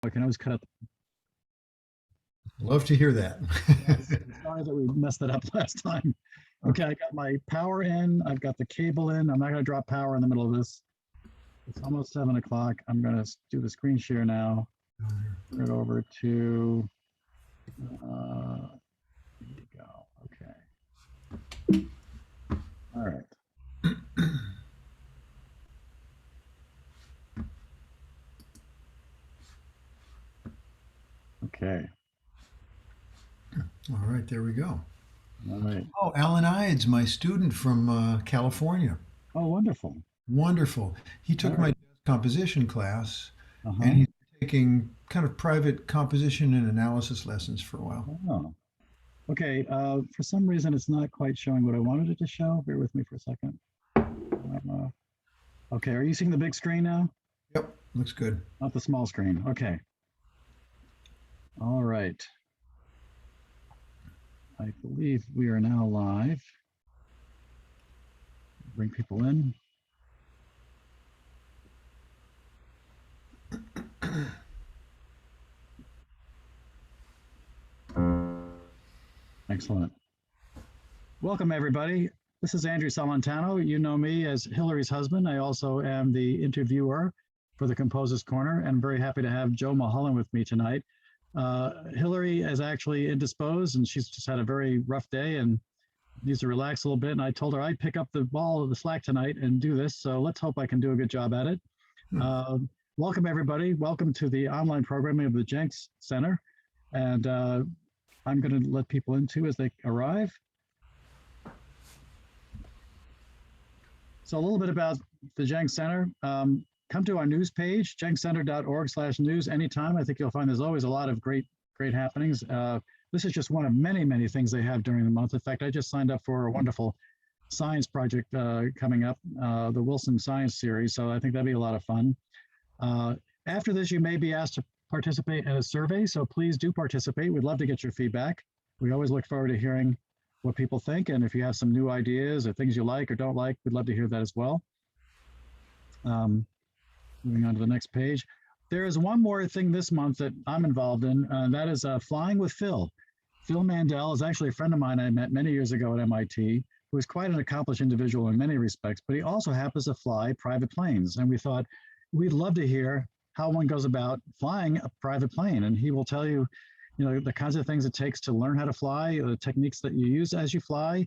I can always cut out. Love to hear that. Yes, sorry that we messed that up last time. Okay, I got my power in. I've got the cable in. I'm not going to drop power in the middle of this. It's almost 7 o'clock. I'm going to do the screen share now. Turn it over to. Here we go. Okay. All right. Okay. All right, there we go. All right. Oh, Alan Ides, my student from California. Oh, wonderful. Wonderful. He All took my right. composition class, and Uh-huh. he's taking kind of private composition and analysis lessons for a while. Oh. Okay. For some reason, it's not quite showing what I wanted it to show. Bear with me for a second. Okay. Are you seeing the big screen now? Yep, looks good. Not the small screen. Okay. All right. I believe we are now live. Bring people in. Excellent. Welcome, everybody. This is Andrew Salentano. You know me as Hillary's husband. I also am the interviewer for the Composer's Corner, and I'm very happy to have Joe Mulholland with me tonight. Hillary is actually indisposed, and she's just had a very rough day and needs to relax a little bit. And I told her I'd pick up the ball of the slack tonight and do this. So let's hope I can do a good job at it. Welcome, everybody. Welcome to the online programming of the Jenks Center. And I'm going to let people in too as they arrive. So a little bit about the Jenks Center. Come to our news page, jenkscenter.org/news anytime. I think you'll find there's always a lot of great happenings. This is just one of many, many things they have during the month. In fact, I just signed up for a wonderful science project coming up, the Wilson Science Series. So I think that'd be a lot of fun. After this, you may be asked to participate in a survey. So please do participate. We'd love to get your feedback. We always look forward to hearing what people think. And if you have some new ideas or things you like or don't like, we'd love to hear that as well. Moving on to the next page. There is one more thing this month that I'm involved in, and that is Flying with Phil. Phil Mandel is actually a friend of mine I met many years ago at MIT, who is quite an accomplished individual in many respects, but he also happens to fly private planes. And we thought we'd love to hear how one goes about flying a private plane. And he will tell you, the kinds of things it takes to learn how to fly, the techniques that you use as you fly.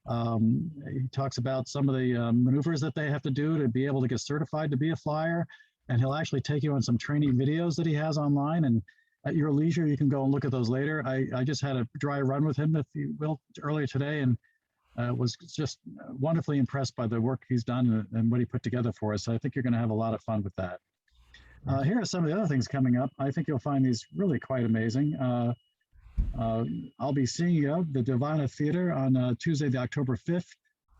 He talks about some of the maneuvers that they have to do to be able to get certified to be a flyer. And he'll actually take you on some training videos that he has online. And at your leisure, you can go and look at those later. I just had a dry run with him, if you will, earlier today, and was just wonderfully impressed by the work he's done and what he put together for us. So I think you're going to have a lot of fun with that. Here are some of the other things coming up. I think you'll find these really quite amazing. I'll be seeing you at the Divina Theater on Tuesday, the October 5th,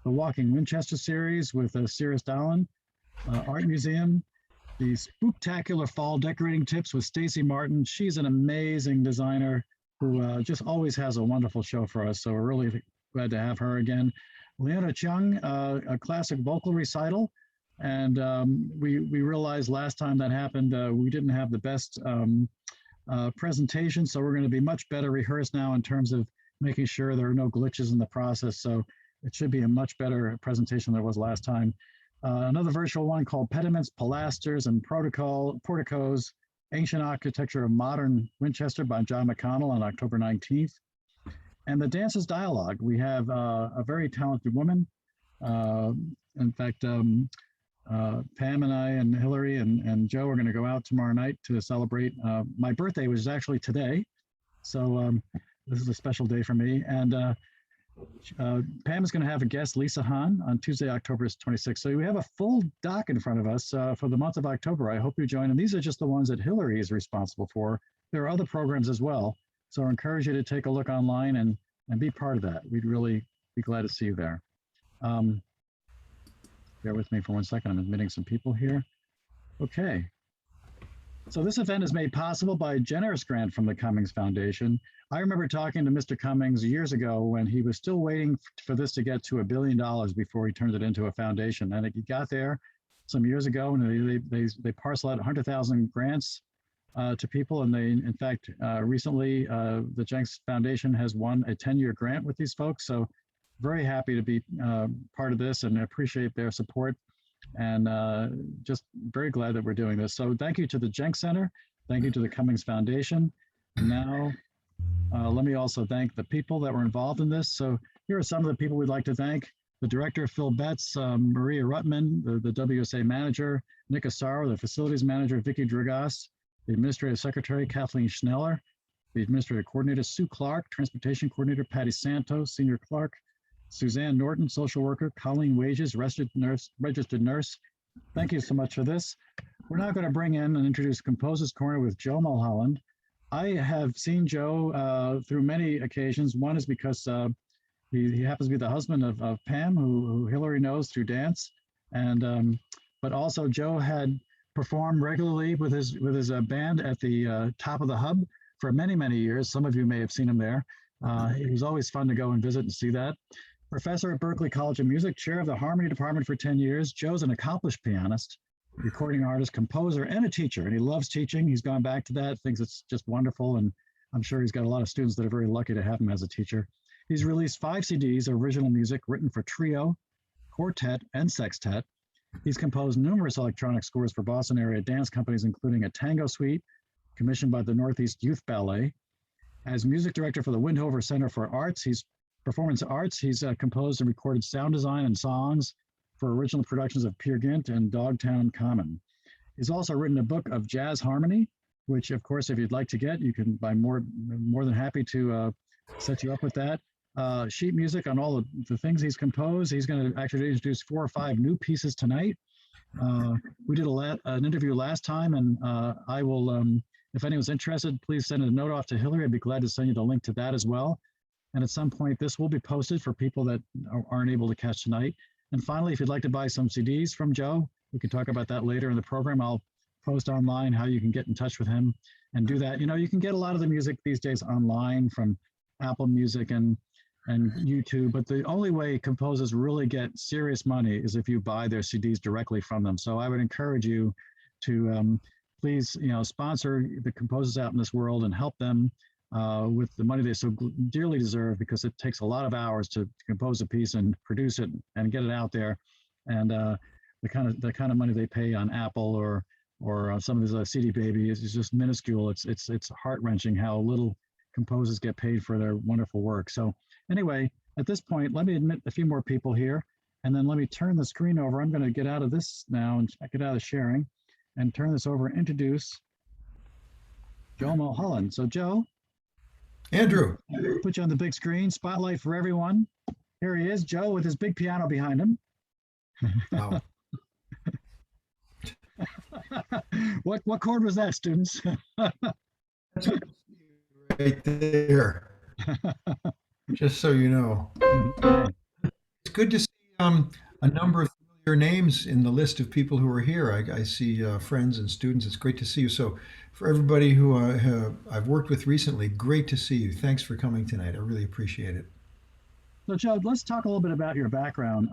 the Walking Winchester series with Cirrus Dallin, Art Museum, the Spooktacular Fall Decorating Tips with Stacy Martin. She's an amazing designer who just always has a wonderful show for us. So we're really glad to have her again. Leona Chung, a classic vocal recital. And we realized last time that happened, we didn't have the best presentation. So we're going to be much better rehearsed now in terms of making sure there are no glitches in the process. So it should be a much better presentation than there was last time. Another virtual one called Pediments, Pilasters, and Porticos, Ancient Architecture of Modern Winchester by John McConnell on October 19th. And the Dancers Dialogue. We have a very talented woman. In fact, Pam and I and Hillary and Joe are going to go out tomorrow night to celebrate my birthday, which is actually today. So this is a special day for me. And Pam is going to have a guest, Lisa Hahn, on Tuesday, October 26th. So we have a full doc in front of us for the month of October. I hope you join. And these are just the ones that Hillary is responsible for. There are other programs as well. So I encourage you to take a look online and be part of that. We'd really be glad to see you there. Bear with me for 1 second. I'm admitting some people here. Okay. So this event is made possible by a generous grant from the Cummings Foundation. I remember talking to Mr. Cummings years ago when he was still waiting for this to get to $1 billion before he turned it into a foundation. And he got there some years ago, and they parceled out 100,000 grants to people. And they, in fact, recently the Jenks Foundation has won a 10-year grant with these folks. So very happy to be part of this and appreciate their support. And just very glad that we're doing this. So thank you to the Jenks Center. Thank you to the Cummings Foundation. And now let me also thank the people that were involved in this. So here are some of the people we'd like to thank. The director, Phil Betts, Maria Ruttman, the WSA manager, Nick Asaro, the facilities manager, Vicky Dragas, the administrative secretary, Kathleen Schneller, the administrative coordinator, Sue Clark, transportation coordinator, Patty Santos, senior clerk, Suzanne Norton, social worker, Colleen Wages, registered nurse. Thank you so much for this. We're now going to bring in and introduce Composers Corner with Joe Mulholland. I have seen Joe through many occasions. One is because he happens to be the husband of Pam, who Hillary knows through dance. And but also Joe had performed regularly with his band at the Top of the Hub for many, many years. Some of you may have seen him there. It was always fun to go and visit and see that. Professor at Berklee College of Music, chair of the Harmony Department for 10 years. Joe's an accomplished pianist, recording artist, composer, and a teacher. And he loves teaching. He's gone back to that, thinks it's just wonderful. And I'm sure he's got a lot of students that are very lucky to have him as a teacher. He's released 5 CDs of original music written for trio, quartet, and sextet. He's composed numerous electronic scores for Boston area dance companies, including a tango suite commissioned by the Northeast Youth Ballet. As music director for the Windhover Center for Performance Arts, he's composed and recorded sound design and songs for original productions of Peer Gynt and Dogtown Common. He's also written a book of jazz harmony, which, of course, if you'd like to get, you can buy more than happy to set you up with that. Sheet music on all the things he's composed. He's going to actually introduce 4 or 5 new pieces tonight. We did an interview last time, and I will, if anyone's interested, please send a note off to Hillary. I'd be glad to send you the link to that as well. And at some point, this will be posted for people that aren't able to catch tonight. And finally, if you'd like to buy some CDs from Joe, we can talk about that later in the program. I'll post online how you can get in touch with him and do that. You know, you can get a lot of the music these days online from Apple Music and YouTube, but the only way composers really get serious money is if you buy their CDs directly from them. So I would encourage you to please, sponsor the composers out in this world and help them with the money they so dearly deserve, because it takes a lot of hours to compose a piece and produce it and get it out there. And the kind of money they pay on Apple or some of these CD Baby is just minuscule. It's heart-wrenching how little composers get paid for their wonderful work. So anyway, at this point, let me admit a few more people here, and then let me turn the screen over. I'm going to get out of this now and get out of sharing and turn this over and introduce Joe Mulholland. So Joe. Andrew. Put you on the big screen, spotlight for everyone. Here he is, Joe, with his big piano behind him. Wow. What chord was that, students? That's right there. Just so you know. It's good to see a number of familiar names in the list of people who are here. I see friends and students. It's great to see you. So for everybody who I've worked with recently, great to see you. Thanks for coming tonight. I really appreciate it. So Joe, let's talk a little bit about your background.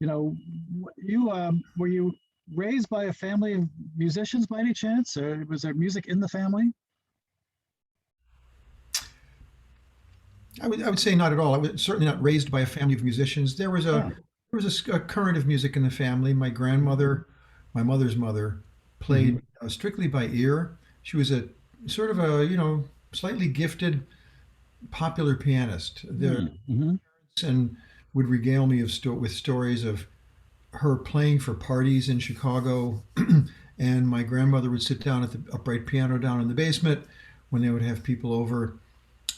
Were you raised by a family of musicians by any chance, or was there music in the family? I would say not at all. I was certainly not raised by a family of musicians. There was a current of music in the family. My grandmother, my mother's mother, played strictly by ear. She was a sort of a slightly gifted, popular pianist. And would regale me with stories of her playing for parties in Chicago. And my grandmother would sit down at the upright piano down in the basement when they would have people over,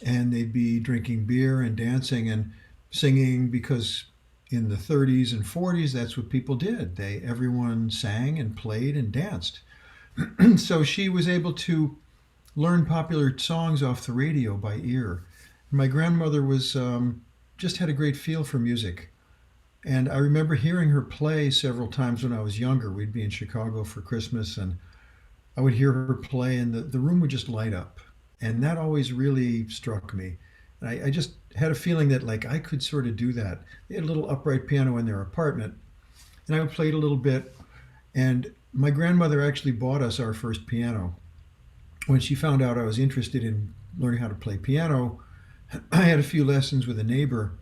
and they'd be drinking beer and dancing and singing, because in the 30s and 40s, that's what people did. Everyone sang and played and danced. So she was able to learn popular songs off the radio by ear. My grandmother was just had a great feel for music. And I remember hearing her play several times when I was younger. We'd be in Chicago for Christmas, and I would hear her play, and the room would just light up. And that always really struck me. And I just had a feeling that I could sort of do that. They had a little upright piano in their apartment, and I would play it a little bit. And my grandmother actually bought us our first piano. when she found out I was interested in learning how to play piano, I had a few lessons with a neighbor.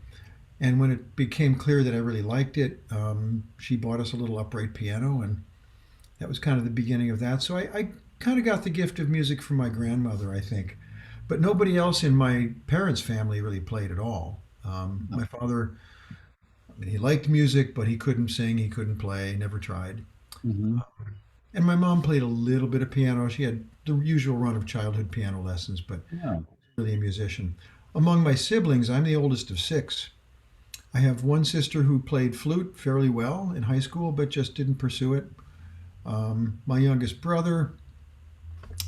And when it became clear that I really liked it, she bought us a little upright piano, and that was kind of the beginning of that. So I kind of got the gift of music from my grandmother, I think. But nobody else in my parents' family really played at all. My father, I mean, he liked music, but he couldn't sing, he couldn't play, never tried. Hmm. And my mom played a little bit of piano. She had the usual run of childhood piano lessons, but Yeah. really a musician. Among my siblings, I'm the oldest of six. I have one sister who played flute fairly well in high school, but just didn't pursue it. My youngest brother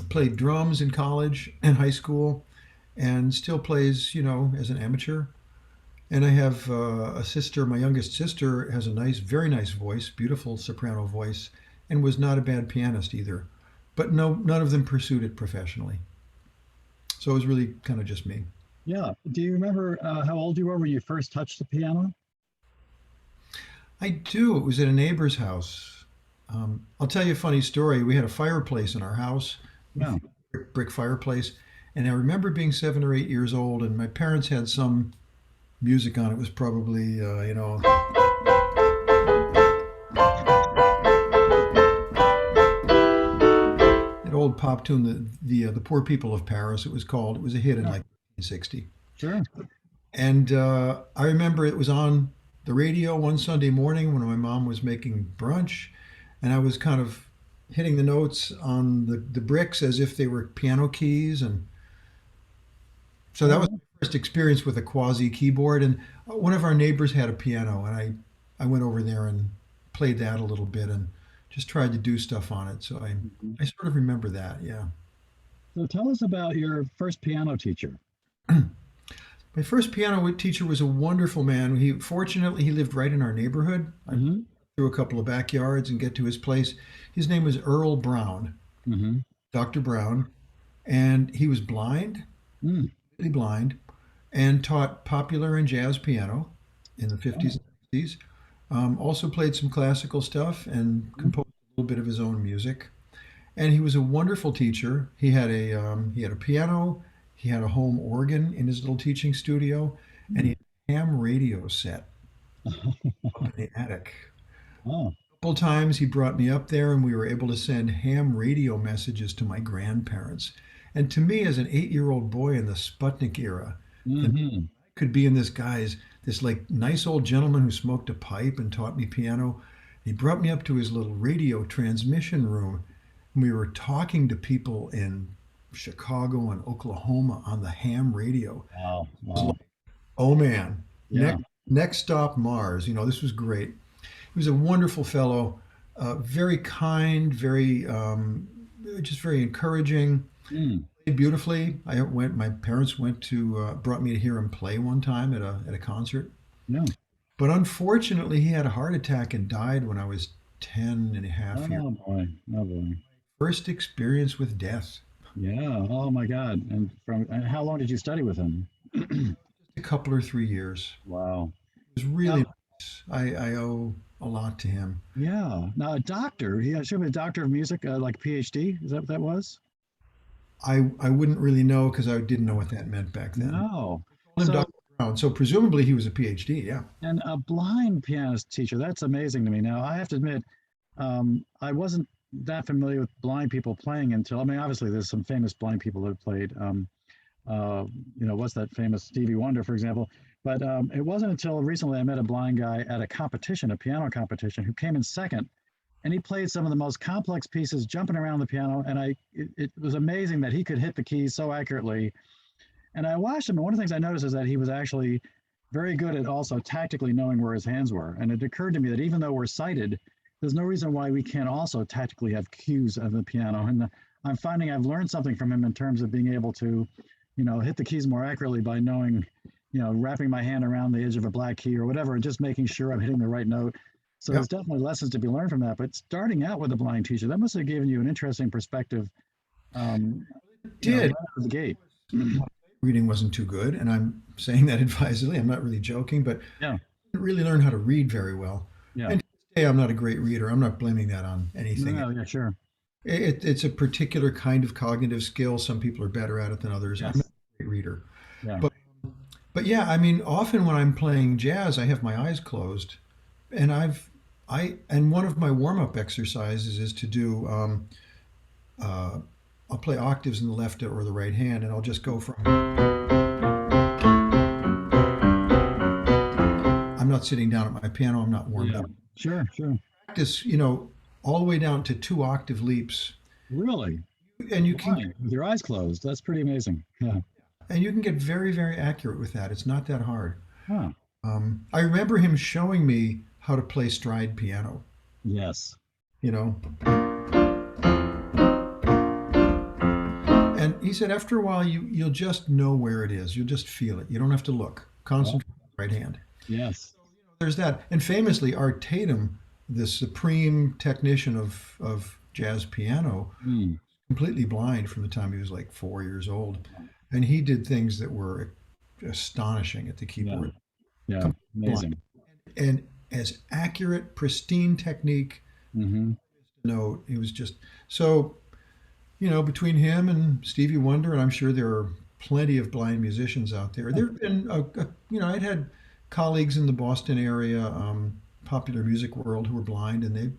played drums in college and high school, and still plays, as an amateur. And I have a sister. My youngest sister has a nice, very nice voice, beautiful soprano voice, and was not a bad pianist either. But no, none of them pursued it professionally. So it was really kind of just me. Yeah. Do you remember how old you were when you first touched the piano? I do. It was at a neighbor's house. I'll tell you a funny story. We had a fireplace in our house, Yeah. brick fireplace, and I remember being 7 or 8 years old, and my parents had some music on. It was probably, an old pop tune, the Poor People of Paris. It was called. It was a hit in Yeah. like 1960. Sure. And I remember it was on the radio one Sunday morning when my mom was making brunch, and I was kind of hitting the notes on the bricks as if they were piano keys. And so that was Oh, my first experience with a quasi keyboard. And one of our neighbors had a piano, and I went over there and played that a little bit and just tried to do stuff on it. So mhm. I sort of remember that, yeah. So tell us about your first piano teacher. My first piano teacher was a wonderful man. Fortunately he lived right in our neighborhood. I Hmm. through a couple of backyards and get to his place. His name was Earl Brown, Hmm. Dr. Brown, and he was blind, Mm. completely blind, and taught popular and jazz piano in the Oh. 50s and 60s. Also played some classical stuff and Mm. composed a little bit of his own music. And he was a wonderful teacher. He had a piano, he had a home organ in his little teaching studio, and he Mm. had a ham radio set up in the attic. Oh. Couple times he brought me up there and we were able to send ham radio messages to my grandparents. And to me, as an 8-year old boy in the Sputnik era, the Hmm. could be in this like nice old gentleman who smoked a pipe and taught me piano. He brought me up to his little radio transmission room, and we were talking to people in Chicago and Oklahoma on the ham radio. Wow. It was Wow. like, oh man, Yeah. next stop Mars. This was great. He was a wonderful fellow, very kind, very just very encouraging. Mm. Played beautifully. My parents brought me to hear him play one time at a concert. Yeah. But unfortunately, he had a heart attack and died when I was 10 and a half years. Oh boy. Oh boy. First experience with death. Yeah. Oh my God. And how long did you study with him? A couple or 3 years. Wow. It was Now, really nice. I owe a lot to him. yeah. Now a doctor. He should be a doctor of music, like PhD. Is that what that was? I wouldn't really know because I didn't know what that meant back then. No. Called him So, Dr. Brown. So presumably he was a PhD. Yeah. and a blind pianist teacher. That's amazing to me. Now I have to admit, I wasn't that familiar with blind people playing until. I mean, obviously there's some famous blind people that have played. Uh, what's that famous Stevie Wonder, for example? But it wasn't until recently I met a blind guy at a competition, a piano competition, who came in second, and he played some of the most complex pieces, jumping around the piano, and it was amazing that he could hit the keys so accurately. And I watched him, and one of the things I noticed is that he was actually very good at also tactically knowing where his hands were. And it occurred to me that even though we're sighted, there's no reason why we can't also tactically have cues of the piano. And I'm finding I've learned something from him in terms of being able to, hit the keys more accurately by knowing, wrapping my hand around the edge of a black key or whatever, and just making sure I'm hitting the right note. So Yep. there's definitely lessons to be learned from that. But starting out with a blind teacher, that must have given you an interesting perspective, um, right Did. out of the gate. Reading wasn't too good, and I'm saying that advisedly. I'm not really joking, but Yeah, I didn't really learn how to read very well. yeah. And to this day, I'm not a great reader. I'm not blaming that on No, anything. no, yeah, sure. It's a particular kind of cognitive skill. Some people are better at it than others. I'm not Yes. a great reader, Yeah. but yeah, I mean, often when I'm playing jazz, I have my eyes closed, and and one of my warm up exercises is to do. Uh, I'll play octaves in the left or the right hand, and I'll just go from. I'm not sitting down at my piano. I'm not warmed Yeah. up. Sure. Sure. Practice, all the way down to two octave leaps, Really? and you can Why? With your eyes closed? That's pretty amazing. Yeah. get very very accurate with that. It's not that hard. Huh. I remember him showing me how to play stride piano. Yes. You know, and he said after a while you'll just know where it is. You'll just feel it. You don't have to look. Well, Concentrate on the right hand. yes. There's that. And famously, Art Tatum, the supreme technician of jazz piano, Hmm. completely blind from the time he was like 4 years old, and he did things that were astonishing at the Yeah. keyboard. Yeah. Completely blind. Amazing. And as accurate, pristine technique Hmm. note. It was just so, between him and Stevie Wonder, and I'm sure there are plenty of blind musicians out there. There have been, I'd had colleagues in the Boston area, popular music world, who were blind, and it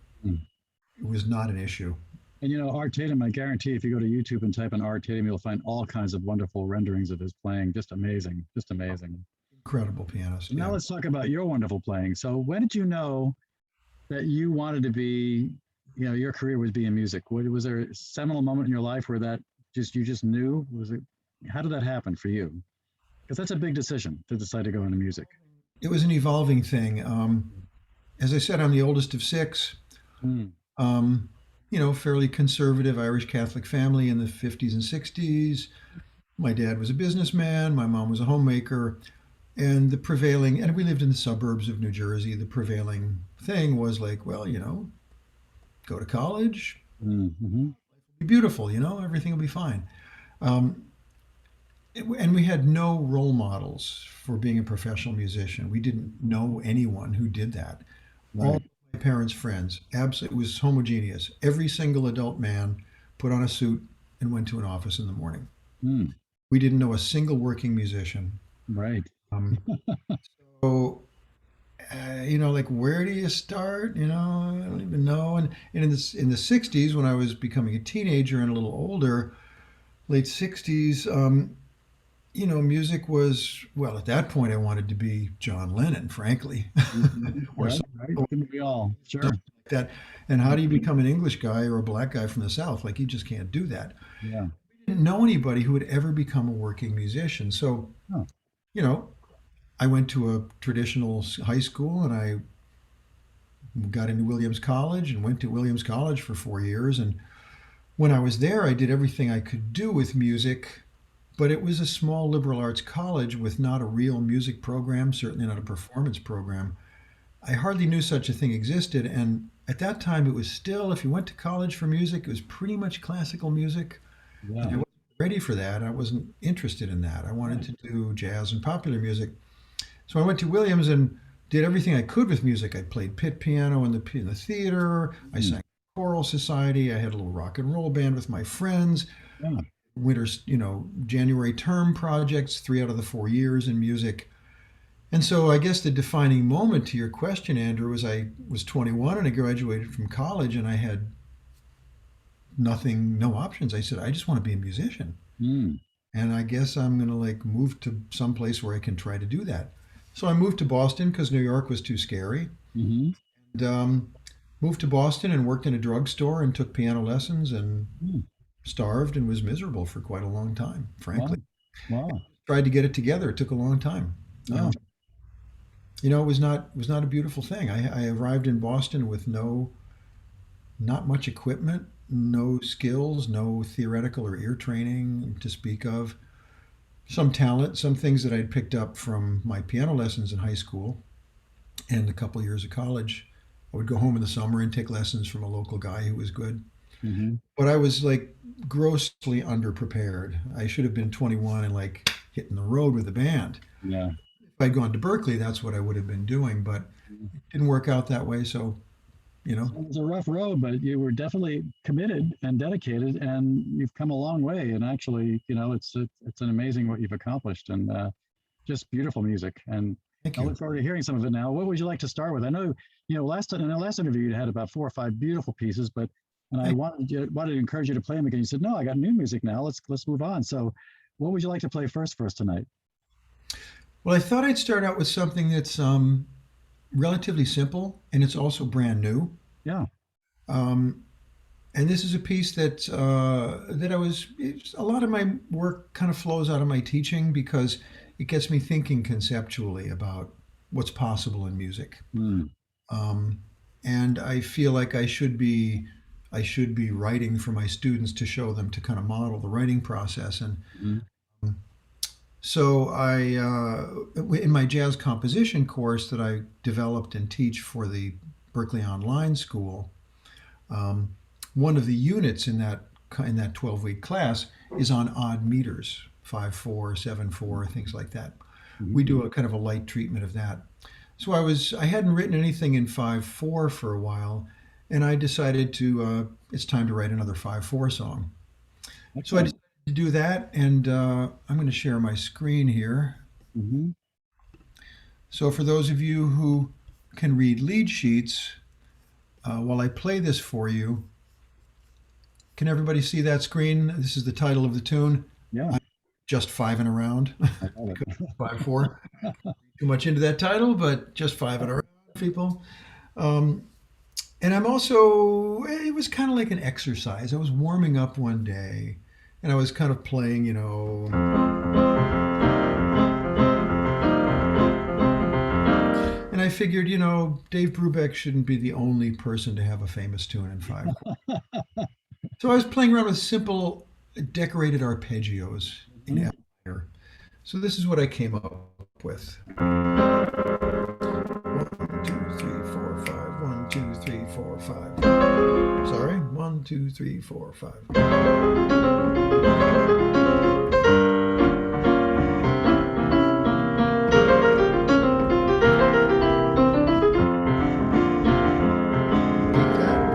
was not an issue. And Art Tatum, I guarantee if you go to YouTube and type in Art Tatum, you'll find all kinds of wonderful renderings of his playing. Just amazing. Just amazing. Incredible pianist. Now Yeah. let's talk about your wonderful playing. So when did you know that you wanted to be, your career would be in music? Was there a seminal moment in your life where that you just knew? Was it, how did that happen for you? Because that's a big decision to decide to go into music. It was an evolving thing. As I said, I'm the oldest of six. Mm, Um, Fairly conservative Irish Catholic family in the 50s and 60s. My dad was a businessman. My mom was a homemaker. And and we lived in the suburbs of New Jersey. The prevailing thing was like, well, go to college, mm-hmm. be beautiful, everything will be fine. Um, and we had no role models for being a professional musician. We didn't know anyone who did that. All Right. my parents' friends, absolutely, it was homogeneous. Every single adult man put on a suit and went to an office in the morning. Mm, We didn't know a single working musician. right. Um, so, like where do you start? I don't even know. And in the '60s, when I was becoming a teenager and a little older, late '60s, music was, well, at that point, I wanted to be John Lennon, frankly, Mhm. or Right. something Right. like Didn't we all? Sure. that. And how do you become an English guy or a black guy from the South? Like, you just can't do that. Yeah. I didn't know anybody who would ever become a working musician. So, Oh, you know, I went to a traditional high school and I got into Williams College and went to Williams College for 4 years. And when I was there, I did everything I could do with music, but it was a small liberal arts college with not a real music program, certainly not a performance program. I hardly knew such a thing existed. And at that time, it was still, if you went to college for music, it was pretty much classical music. And I yeah. wasn't ready for that. I wasn't interested in that. I wanted Right. to do jazz and popular music. So I went to Williams and did everything I could with music. I played pit piano in the theater. I Mm, sang choral society. I had a little rock and roll band with my friends. yeah. Winter's, January term projects, 3 out of the 4 years in music. And so I guess the defining moment to your question, Andrew, was I was 21 and I graduated from college and I had nothing, no options. I said, I just want to be a musician. Mm, And I guess I'm going to like move to some place where I can try to do that. So I moved to Boston because New York was too scary. mm-hmm. And moved to Boston and worked in a drugstore and took piano lessons and Mm, starved and was miserable for quite a long time, wow. frankly. Wow. Tried to get it together. It took a long time. Yeah. It was not a beautiful thing. I arrived in Boston with not much equipment, no skills, no theoretical or ear training to speak of. Some talent, some things that I'd picked up from my piano lessons in high school and a couple of years of college. I would go home in the summer and take lessons from a local guy who was good. Mm-hmm. But I was like grossly underprepared. I should have been 21 and like hitting the road with the band. Yeah. If I'd gone to Berkeley, that's what I would have been doing, but it didn't work out that way. So you know. So it was a rough road, but you were definitely committed and dedicated, and you've come a long way. And actually, it's an amazing what you've accomplished, and just beautiful music. And Thank I you. look forward to hearing some of it now. What would you like to start with? I know, in the last interview you had about 4 or 5 beautiful pieces, but and I Thank wanted to encourage you to play them again. You said, "No, I got new music now. Let's move on." So, what would you like to play first for us tonight? Well, I thought I'd start out with something that's relatively simple and it's also brand new. Yeah. Um, and this is a piece that a lot of my work kind of flows out of my teaching because it gets me thinking conceptually about what's possible in music. Mm. Um, and I feel like I should be writing for my students to show them to kind of model the writing process. And Mm. so in my jazz composition course that I developed and teach for the Berklee Online School, um, one of the units in that 12-week class is on odd meters, 5/4, 7/4, things like that. We Mhm. do a kind of a light treatment of that. So I hadn't written anything in 5/4 for a while, and I decided it's time to write another 5/4 song. So I Excellent. decided to do that, and I'm going to share my screen here. Hmm. So for those of you who can read lead sheets, while I play this for you, can everybody see that screen? This is the title of the tune. Yeah, I'm just fiving around I love because it. 5/4. Too much into that title, but just fiving around, people. Um, and it was kind of like an exercise. I was warming up one day and I was kind of playing, and I figured, Dave Brubeck shouldn't be the only person to have a famous tune in 5/4. So I was playing around with simple decorated arpeggios in Mhm. F minor. So this is what I came up with. 1, 2, 3, 4, 5. 1, 2, 3, 4, 5. Sorry. 1, 2, 3, 4, 5. Repeat that.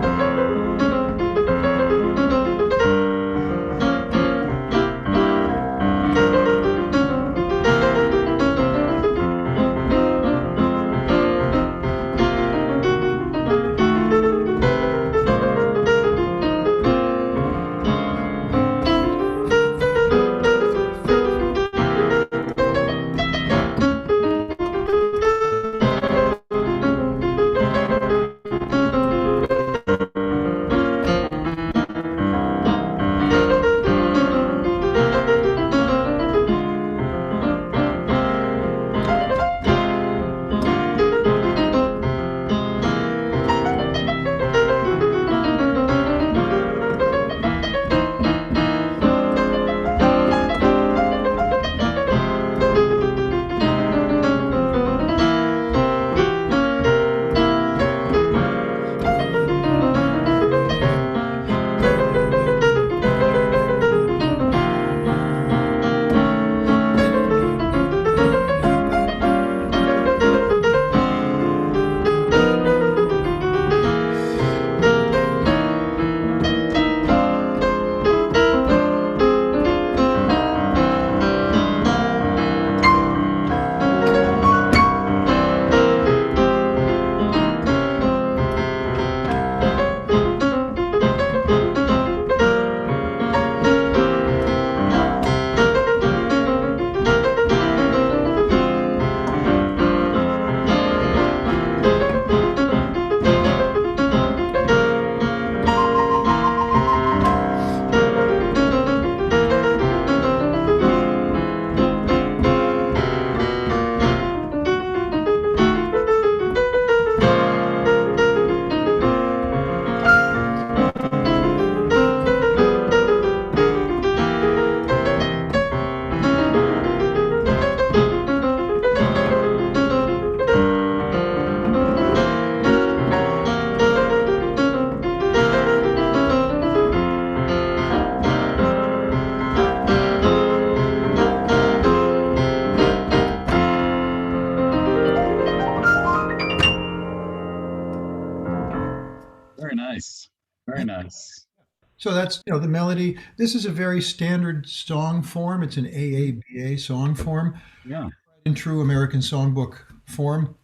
So that's, the melody. This is a very standard song form. It's an AABA song form, Yeah. in true American songbook form,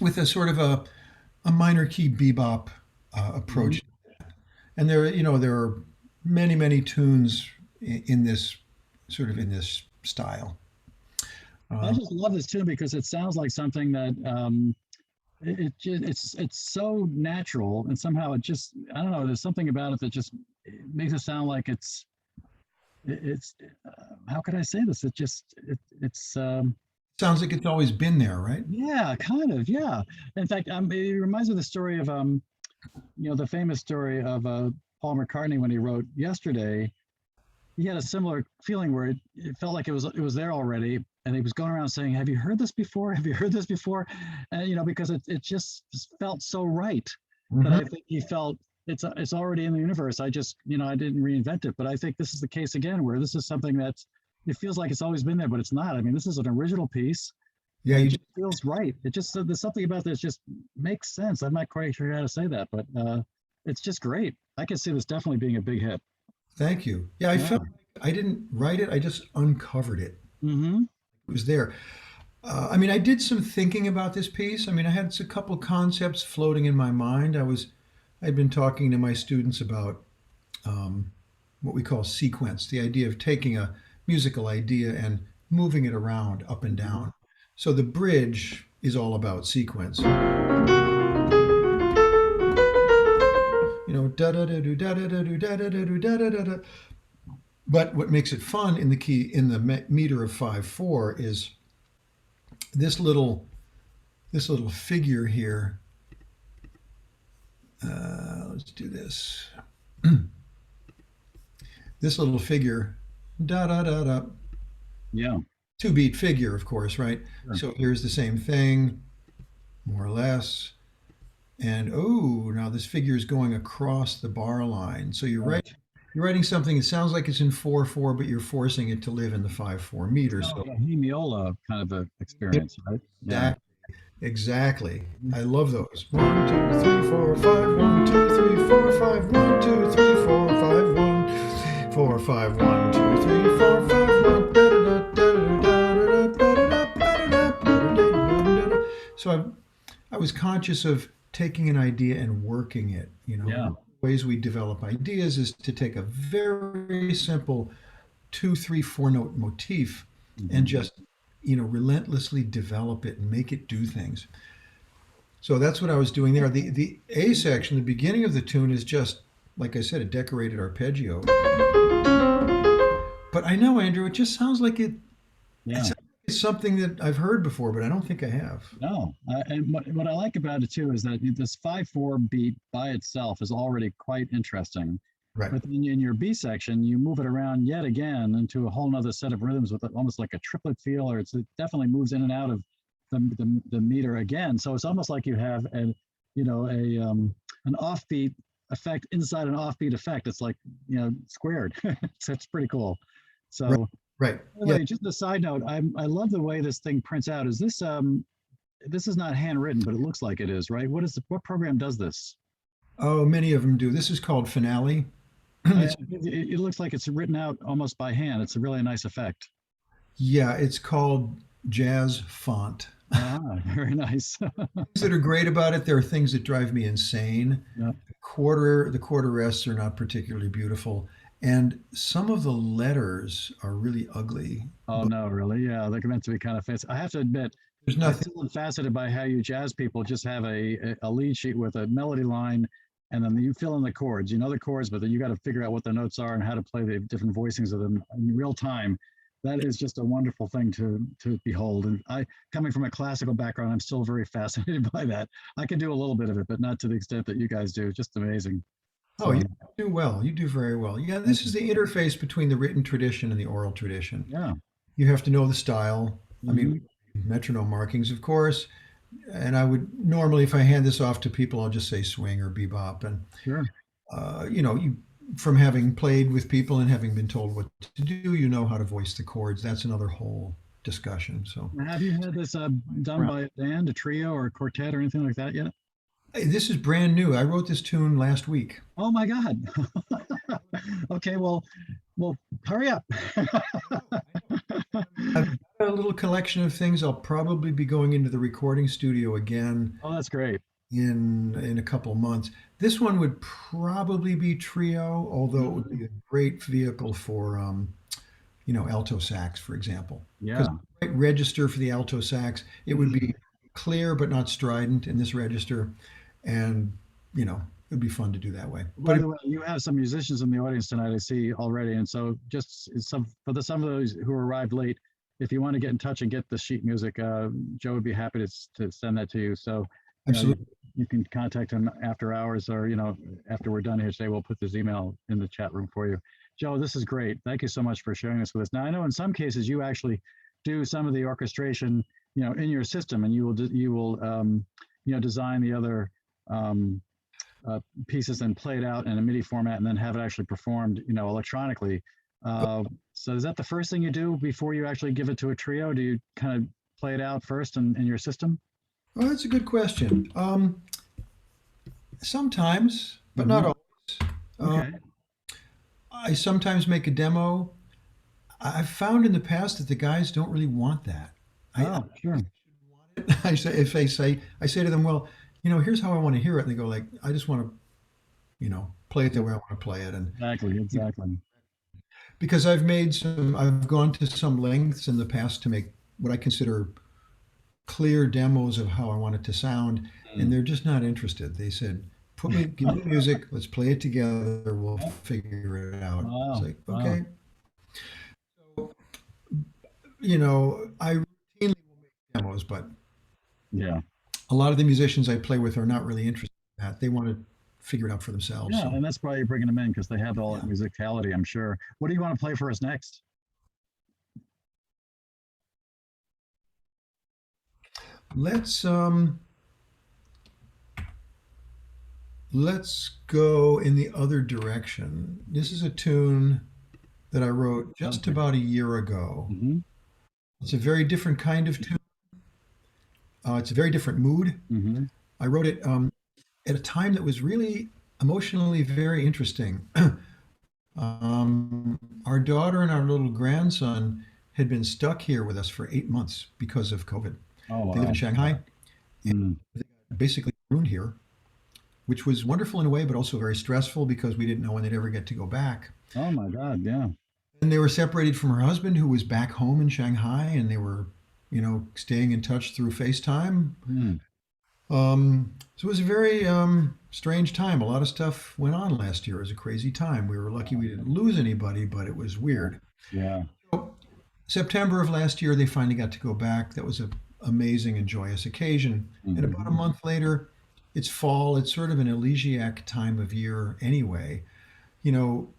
with a sort of a minor key bebop Mhm. approach. And there are many, many tunes in this sort of in this style. I Um, just love this tune because it sounds like something that it's so natural, and somehow it just, I don't know, there's something about it that just makes it sound like it's how could I say this? It's Sounds like it's always been there, right? yeah, kind of, yeah. In fact, it reminds me of the story of the famous story of Paul McCartney when he wrote Yesterday. He had a similar feeling where it felt like it was there already, and he was going around saying, "Have you heard this before? Have you heard this before?" And because it just felt so right that Hmm. I think he felt it's already in the universe. I just I didn't reinvent it, but I think this is the case again, where this is something that's it feels like it's always been there, but it's not. I mean, this is an original piece, Yeah, and it you just feels right. It just there's something about this just makes sense. I'm not quite sure how to say that, but it's just great. I can see this definitely being a big hit. Thank you. Yeah, I Yeah. felt like I didn't write it. I just uncovered it. Mm-hmm. It was there. I mean, I did some thinking about this piece. I mean, I had a couple concepts floating in my mind. I'd been talking to my students about um, what we call sequence, the idea of taking a musical idea and moving it around up and Mm-hmm. down. So the bridge is all about sequence. Da da da do da da da do da da da do da da da da. But what makes it fun in the key in the meter of 5/4 is this little figure here. Let's do this. This little figure, da da da da, Yeah. two beat figure, of course, right? Sure. So here's the same thing, more or less. And oh, now this figure is going across the bar line. So Right. you're writing something that sounds like it's in 4/4, but you're forcing it to live in the 5/4 meter. Kind of So like a hemiola kind of a experience, right? Yeah. exactly, exactly. Mhm. I love those. 1, 2, 3, 4, 5. 1, 2, 3, 4, 5. 1, 2, 3, 4, 5. 1, 2, 3, 4, 5. 1. So I was conscious of taking an idea and working it. Yeah. Ways we develop ideas is to take a very simple 2, 3, 4 note motif and Hmm. just relentlessly develop it and make it do things. So that's what I was doing there. The A section, the beginning of the tune, is just like I said, a decorated arpeggio. But I know, Andrew, it just sounds like Yeah. it's something that I've heard before, but I don't think I have. No. And what I like about it too is that this 5/4 beat by itself is already quite interesting. Right. But then in your B section, you move it around yet again into a whole nother set of rhythms with almost like a triplet feel, or it definitely moves in and out of the meter again. So it's almost like you have an offbeat effect inside an offbeat effect. It's like squared. So it's pretty cool. Right. So Right. Yeah. anyway, just a side note, I love the way this thing prints out. Is this is not handwritten, but it looks like it is, right? What program does this? Oh, many of them do. This is called Finale. It's, It looks like it's written out almost by hand. It's a really nice effect. yeah, it's called Jazz Font. Ah, very nice. Things that are great about it, there are things that drive me insane. Yeah. The quarter rests are not particularly beautiful, and some of the letters are really ugly. Oh But no, really? Yeah, they're meant to be kind of fancy. I have to admit, there's I nothing. still am fascinated by how you jazz people just have a lead sheet with a melody line, and then you fill in the chords. You know the chords, but then you got to figure out what the notes are and how to play the different voicings of them in real time. That is just a wonderful thing to behold. And coming from a classical background, I'm still very fascinated by that. I can do a little bit of it, but not to the extent that you guys do. Just amazing. Oh, So you do well. You do very well. Yeah, thank this is you. the interface between the written tradition and the oral tradition. Yeah. You have to know the style. I mean, Hmm. metronome markings, of course. And I would normally, if I hand this off to people, I'll just say swing or bebop. And Sure. you from having played with people and having been told what to do, you know how to voice the chords. That's another whole discussion. So Have you had this done by a band, a trio, or a quartet, or anything like that yet? hey, this is brand new. I wrote this tune last week. Oh my God. Okay, well, hurry up. I've got a little collection of things. I'll probably be going into the recording studio again Oh, that's great. in a couple of months. This one would probably be trio, although it would Mhm. be a great vehicle for alto sax, for example. Because Yeah. the right register for the alto sax, it would Mhm. be clear but not strident in this register, and it'd be fun to do that way. But By the way, you have some musicians in the audience tonight, I see already. And so just some of those who arrived late, if you want to get in touch and get the sheet music, Joe would be happy to send that to you. So, absolutely, you can contact him after hours or, after we're done here today, we'll put this email in the chat room for you. Joe, this is great. Thank you so much for sharing this with us. Now, I know in some cases you actually do some of the orchestration, in your system, and design the other um, uh, pieces and play it out in a MIDI format and then have it actually performed, electronically. So is that the first thing you do before you actually give it to a trio? Do you kind of play it out first in your system? well, that's a good question. Sometimes, but not Hmm. always. Uh, Okay. I sometimes make a demo. I've found in the past that the guys don't really want that. I Oh, sure. want it. I say to them, well, here's how I want to hear it, and they go like, I just want to, play it the way I want to play it, and Exactly. you know, Exactly. because I've gone to some lengths in the past to make what I consider clear demos of how I want it to sound, and Mm. they're just not interested. They said, give me the music, let's play it together, we'll figure it out. It's Wow. like, Wow. okay. So, I routinely will make demos, but Yeah. a lot of the musicians I play with are not really interested in that. They want to figure it out for themselves. Yeah. So, And that's why you're bringing them in because they have all that yeah. musicality, I'm sure. What do you want to play for us next? Let's um let's go in the other direction. This is a tune that I wrote just Okay. about a year ago. Hmm. It's a very different kind of tune. It's a very different mood. Hmm. I wrote it at a time that was really emotionally very interesting. Our daughter and our little grandson had been stuck here with us for 8 months because of COVID. Oh, They live in wow. Shanghai, and Mm. they got basically marooned here, which was wonderful in a way, but also very stressful because we didn't know when they'd ever get to go back. Oh, my God. Yeah. And they were separated from her husband, who was back home in Shanghai, and they were, staying in touch through FaceTime. Mm. So it was a very strange time. A lot of stuff went on last year. It was a crazy time. We were lucky we didn't lose anybody, but it was weird. Yeah. So, September of last year, they finally got to go back. That was an amazing and joyous occasion. And about a Hmm. month later, it's fall. It's sort of an elegiac time of year anyway. You know,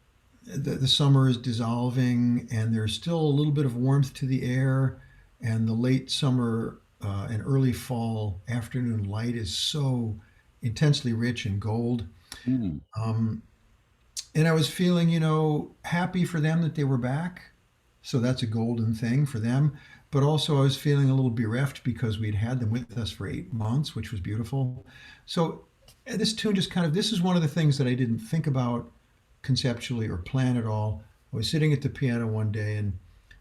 the summer is dissolving, and there's still a little bit of warmth to the air, and the late summer and early fall afternoon light is so intensely rich in gold. Mm. Um, and I was feeling, happy for them that they were back. So that's a golden thing for them. But also, I was feeling a little bereft because we'd had them with us for 8 months, which was beautiful. So this tune just this is one of the things that I didn't think about conceptually or plan at all. I was sitting at the piano one day and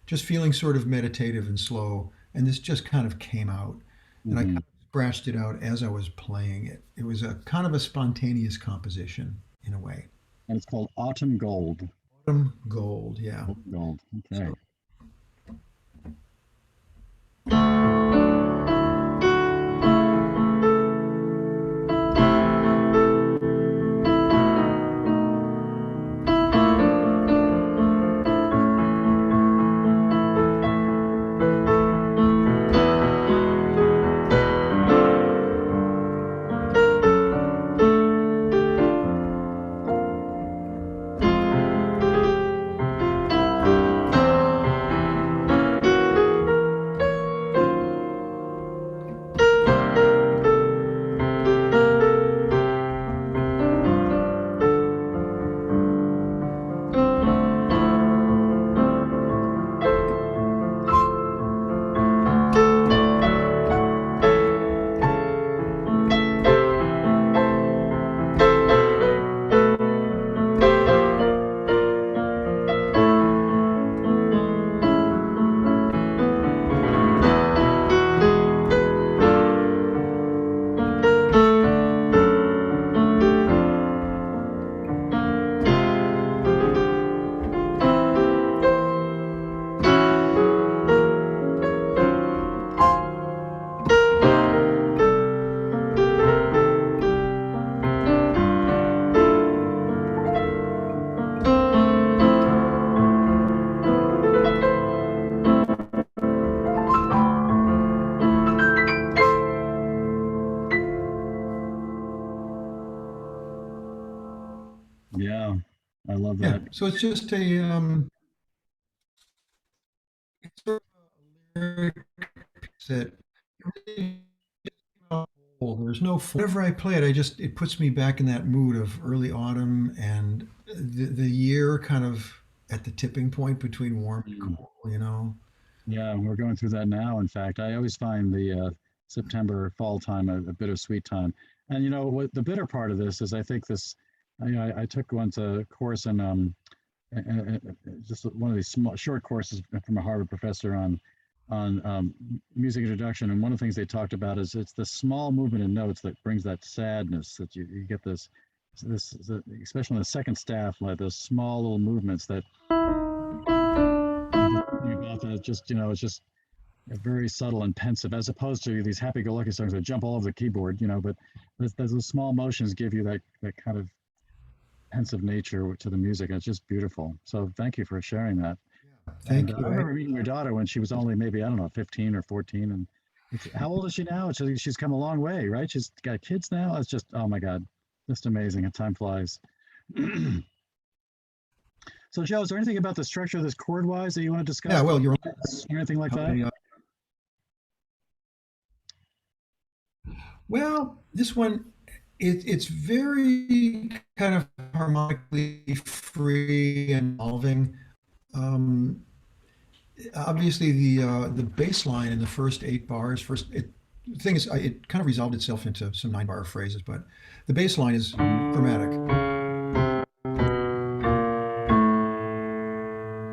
just feeling sort of meditative and slow, and this just kind of came out. And I kind Hmm. of scratched it out as I was playing it. It was a kind of a spontaneous composition in a way. And it's called Autumn Gold. Autumn gold, yeah. Autumn Gold. Okay. So love Yeah. that. So it's just a it's sort of a lyric that really, there's no whenever I play it, I just it puts me back in that mood of early autumn and the year kind of at the tipping point between warm and Mm. cool, you know. Yeah, we're going through that now. In fact, I always find the September fall time a bittersweet time. And you know what? The bitter part of this is, I think this. I took once a course in just one of these small short courses from a Harvard professor on music introduction, and one of the things they talked about is it's the small movement in notes that brings that sadness that you get this especially in the second staff, like those small little movements that just thinking about that, just it's just very subtle and pensive, as opposed to these happy-go-lucky songs that jump all over the keyboard. But those small motions give you that kind of pensive nature to the music, and it's just beautiful. So thank you for sharing that. And Thank I you. remember meeting your daughter when she was only maybe, I don't know, 15 or 14. And how old is she now? She's come a long way, right? She's got kids now. It's just, oh my God, just amazing. And time flies. So, Joe, is there anything about the structure of this chord wise that you want to Yeah, discuss? well, you're Or anything like that? well, this one it's very kind of harmonically free and evolving. Um, Obviously, the bass line in the first 8 bars, the thing is, it kind of resolved itself into some 9 bar phrases, but the bass line is chromatic.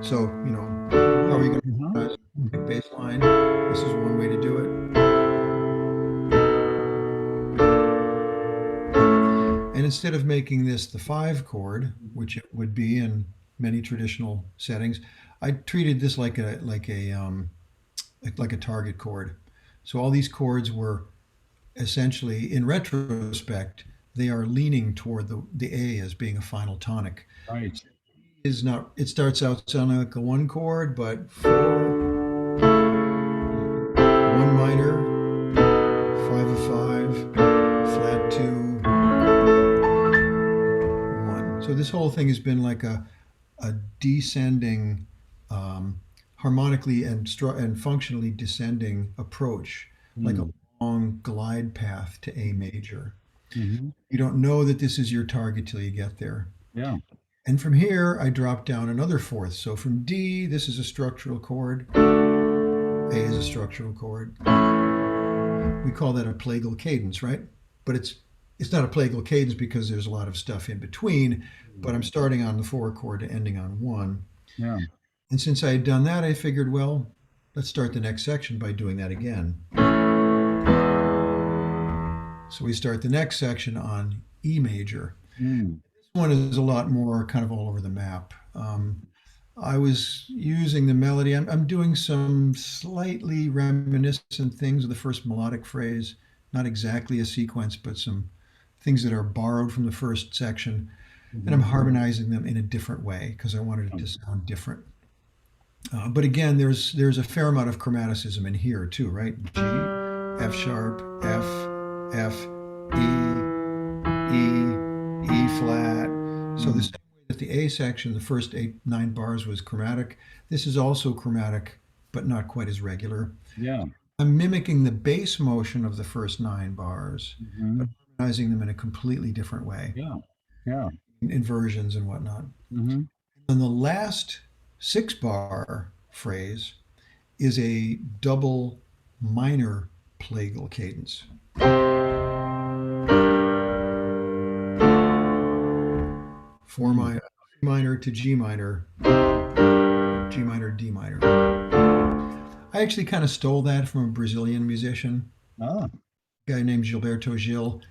So, how are you going Uh-huh. to big bass line? This is one way to do it. And instead of making this the 5 chord, which it would be in many traditional settings, I treated this like a target chord. So all these chords were essentially, in retrospect, they are leaning toward the A as being a final tonic. Right. Is not. It starts out sounding like a 1 chord, but 4, 1 minor, 5 of 5, flat 2, 1. So this whole thing has been like a descending, harmonically and functionally descending approach, like a Mm. long glide path to A major. Hmm. You don't know that this is your target till you get there. Yeah. And from here, I drop down another fourth. So from D, this is a structural chord. A is a structural chord. We call that a plagal cadence, right? But it's not a plagal cadence because there's a lot of stuff in between. But I'm starting on the 4 chord to ending on 1. Yeah. And since I had done that, I figured, well, let's start the next section by doing that again. So we start the next section on E major. Mm. This one is a lot more kind of all over the map. I was using the melody. I'm doing some slightly reminiscent things of the first melodic phrase, not exactly a sequence, but some things that are borrowed from the first section. And I'm Hmm. harmonizing them in a different way because I wanted it to sound different. But again, there's a fair amount of chromaticism in here too, right? G, F sharp, F, F, E, E flat. So the same way that the A section, the first 9 bars was chromatic, this is also chromatic, but not quite as regular. Yeah. I'm mimicking the bass motion of the first 9 bars, Hmm. but harmonizing them in a completely different way, Yeah. Yeah. inversions and whatnot. Hmm. And the last 6 bar phrase is a double minor plagal cadence. 4 minor, C minor to G minor, G minor, D minor. I actually kind of stole that from a Brazilian musician, Ah. a guy named Gilberto Gil.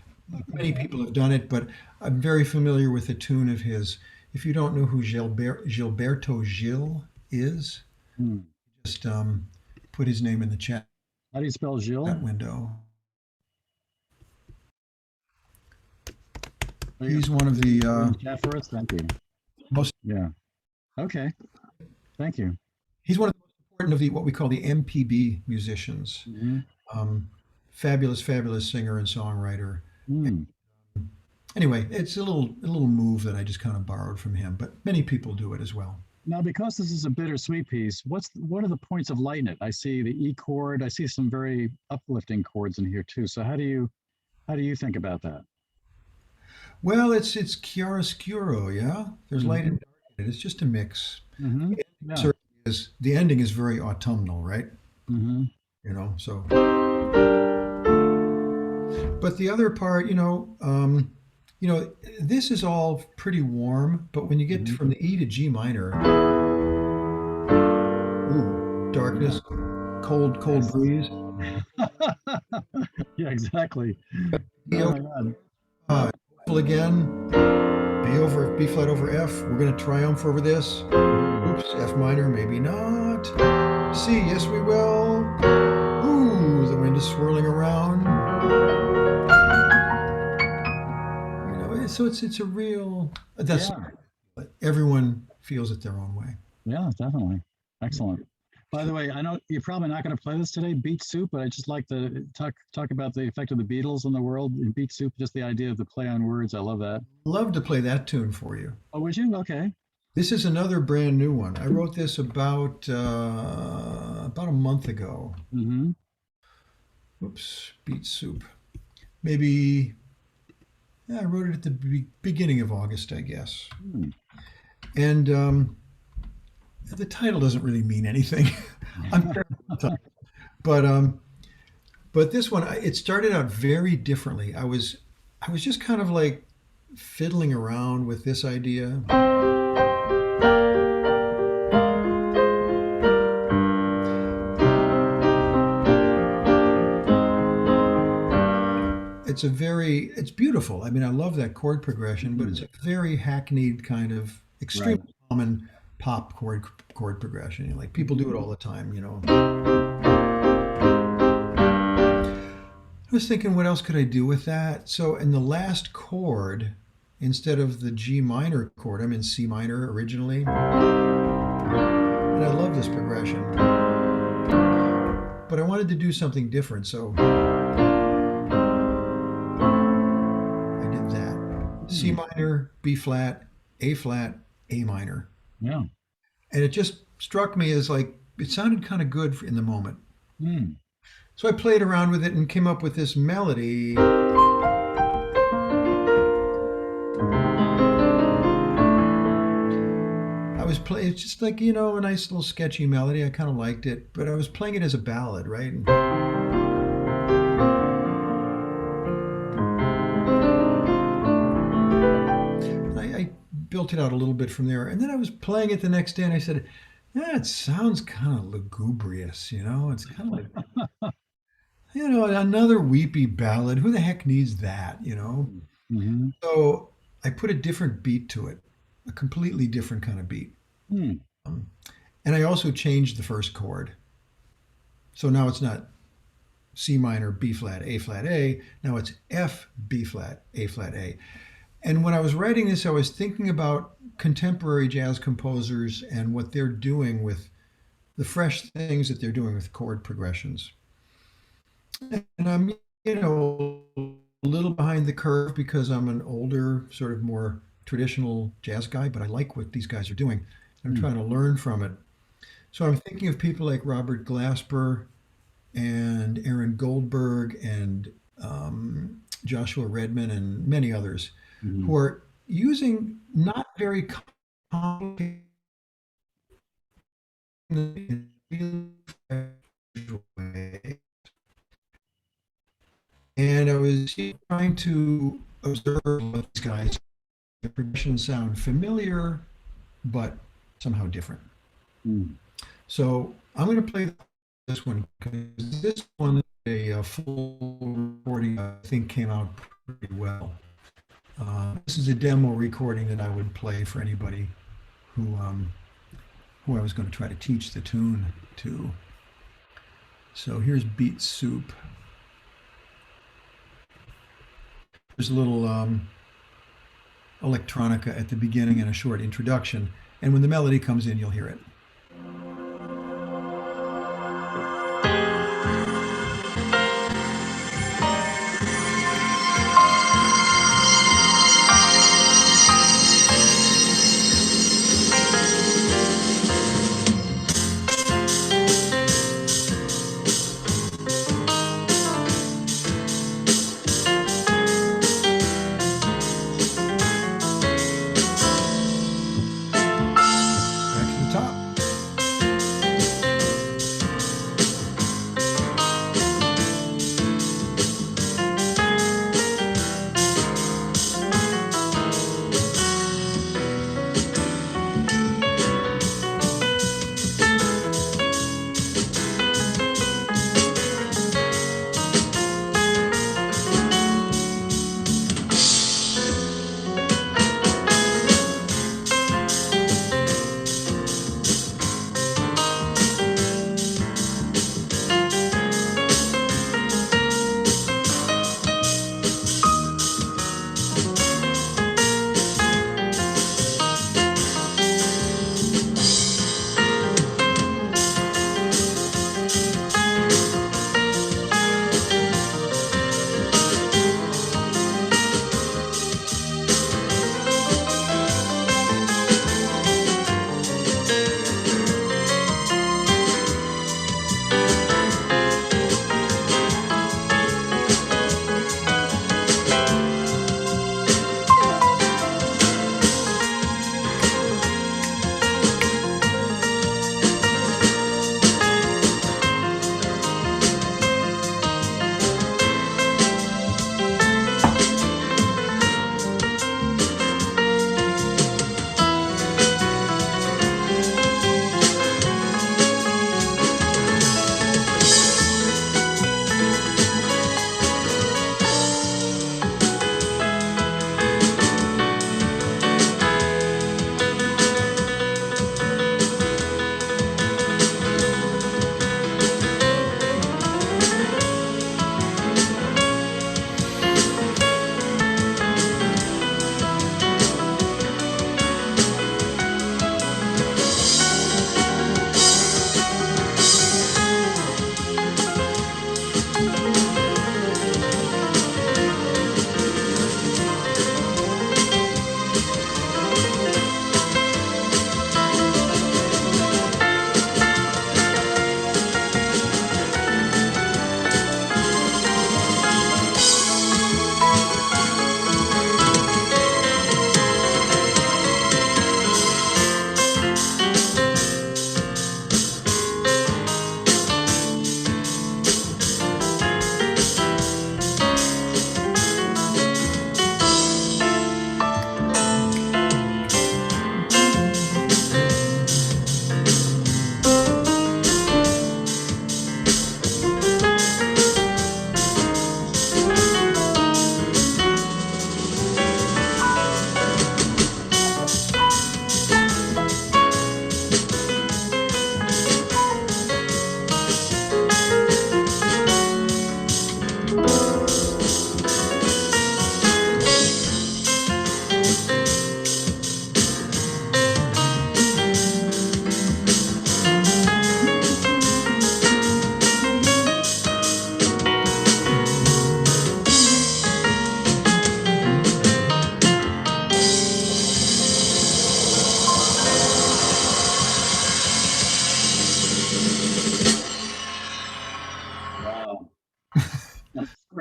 Many people have done it, but I'm very familiar with the tune of his. If you don't know who Gilberto Gil is, Mm. just put his name in the chat How do you spell Gilles? window. There you He's one of the go. In the chat for us. Thank you. most. Yeah. Okay. Thank you. He's one of the most important of the what we call the MPB musicians. Hmm. Um, fabulous, fabulous singer and songwriter. Mm. Anyway, it's a little move that I just kind of borrowed from him, but many people do it as well. Now, because this is a bittersweet piece, what are the points of light in it? I see the E chord. I see some very uplifting chords in here too. So how do you think about that? Well, it's chiaroscuro, yeah. There's light Hmm. and dark in it. It's just a mix. Hmm. Yeah. Certainly is the ending is very autumnal, right? Hmm. So. But the other part, this is all pretty warm. But when you get Hmm. from the E to G minor, ooh, Yeah. darkness, cold, cold Yes. breeze. Yeah. Exactly. E Oh over my God. again. B flat over F. We're going to triumph over this. Hmm. Oops, F minor, maybe not. C, yes, we will. Ooh, the wind is swirling around. So it's a real. That's Yeah. everyone feels it their own way. Yeah. Definitely. Excellent. By the way, I know you're probably not going to play this today, Beet Soup, but I just like to talk about the effect of the Beatles in the world. In Beet Soup, just the idea of the play on words. I love that. Love to play that tune for you. Oh, would you? Okay. This is another brand new one. I wrote this about a month ago. Mm-hmm. Oops, Beet Soup. Maybe yeah, I wrote it at the beginning of August, I guess. Hmm. And the title doesn't really mean anything. I'm terrible at the title. But this one, it started out very differently. I was just kind of like fiddling around with this idea. It's beautiful. I mean, I love that chord progression, but it's Hmm. a very hackneyed kind of Right. extremely common pop chord progression. Like people do it all the time. I was thinking, what else could I do with that? So in the last chord, instead of the G minor chord, I'm in C minor originally, and I love this progression. But I wanted to do something different, so I did that. C Hmm. minor, B flat, A minor. Yeah. And it just struck me as like it sounded kind of good in the moment. Hmm. So I played around with it and came up with this melody. It's just like, a nice little sketchy melody. I kind of liked it, but I was playing it as a ballad, right? And I built it out a little bit from there. And then I was playing it the next day and I said, yeah, it sounds kind of lugubrious, It's kind of like, another weepy ballad. Who the heck needs that? Mm-hmm. So I put a different beat to it, a completely different kind of beat. Hmm. Um, and I also changed the first chord. So now it's not C minor, B flat, A flat, A. Now it's F, B flat, A flat, A. And when I was writing this, I was thinking about contemporary jazz composers and what they're doing with the fresh things that they're doing with chord progressions. And I'm, a little behind the curve because I'm an older, sort of more traditional jazz guy, but I like what these guys are doing. I'm Hmm. trying to learn from it. So I'm thinking of people like Robert Glasper and Aaron Goldberg and Joshua Redman and many others Hmm. who are using not very complicated way. And I was trying to observe what these guys, the progressions sound familiar, but somehow different. Hmm. So I'm going to play this one because this one, a full recording, I think came out pretty well. This is a demo recording that I would play for anybody who I was going to try to teach the tune to. So here's Beet Soup. There's a little electronica at the beginning and a short introduction. And when the melody comes in, you'll hear it.